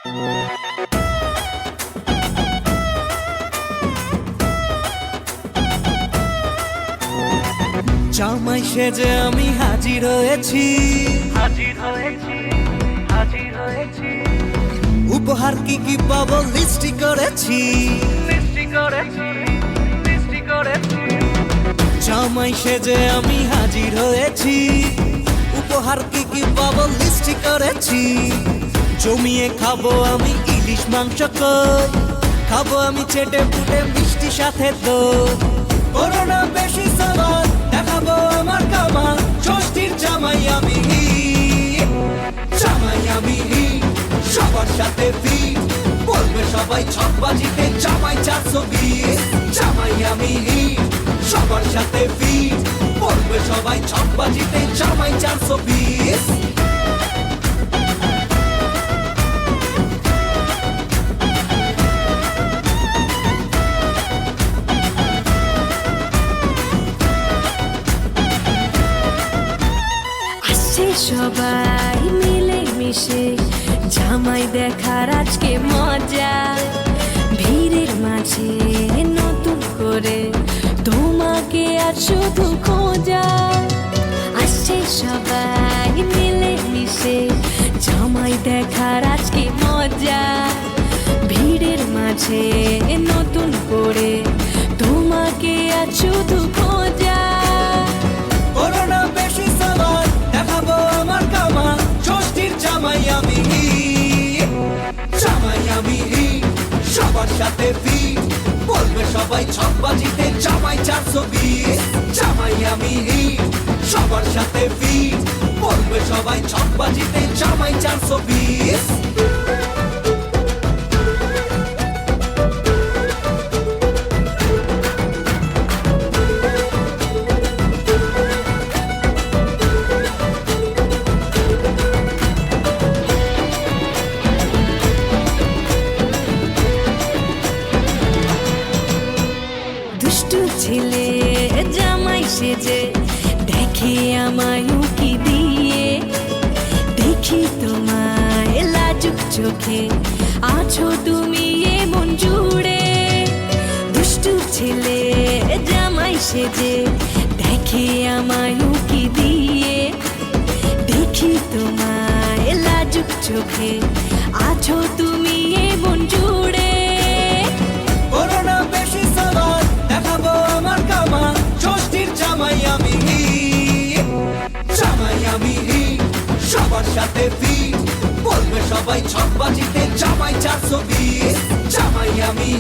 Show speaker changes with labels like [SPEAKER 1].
[SPEAKER 1] জামাই সেজে আমি হাজির হয়েছি, উপহার কি কি পাবো লিস্টি করেছি। জামাই সেজে আমি হাজির হয়েছি, উপহার কি কি পাবো লিস্টি করেছি। জমিয়ে খাবো আমি ইলিশ মাংস কই, খাবো আমি চেটে পুটে মিষ্টি সাথে দই। করোনা বেশি সামান দেখাবো আমার কামাল, ষষ্ঠীর জামাই আমি জামাই আমি সবার সাথে ফিট, বলবে সবাই ছকবাজিতে জামাই 420। জামাই আমি সবার সাথে ফিট, বলবে সবাই ছকবাজিতে জামাই 420।
[SPEAKER 2] সবাই মিলে মিশে জামাই দেখার আজকে মজা, ভিড়ের মাঝে নতুন করে তোমাকে আজ শুধু খোঁজা। আসছে সবাই মিলে মিশে জামাই দেখার আজকে মজা, ভিড়ের মাঝে নতুন করে তোমাকে আজ শুধু খোঁজা।
[SPEAKER 1] করোনা বেশি সামান দেখাবো আমার কামাল, ষষ্ঠীর জামাই আমি জামাই আমি সবার সাথে ফিট, বলবে সবাই ছকবাজিতে জামাই 420। জামাই আমি সবার সাথে ফিট, বলবে সবাই ছকবাজিতে জামাই 420।
[SPEAKER 2] দুষ্টু ছেলে জামাই সেজে দেখে আমায় উকি দিয়ে, দেখি তোমায় লাজুক চোখে আছো তুমি এমন জুড়ে। দুষ্টু ছেলে জামাই সেজে দেখে আমায় উকি দিয়ে, দেখি তোমায় লাজুক চোখে আছো তুমি এমন জুড়ে।
[SPEAKER 1] করোনা বেশি সামান দেখাবো আমার কামাল, ষষ্ঠীর জামাই আমি জামাই আমি সবার সাথে ফিট, বলবে সবাই ছকবাজিতে জামাই 420। জামাই আমি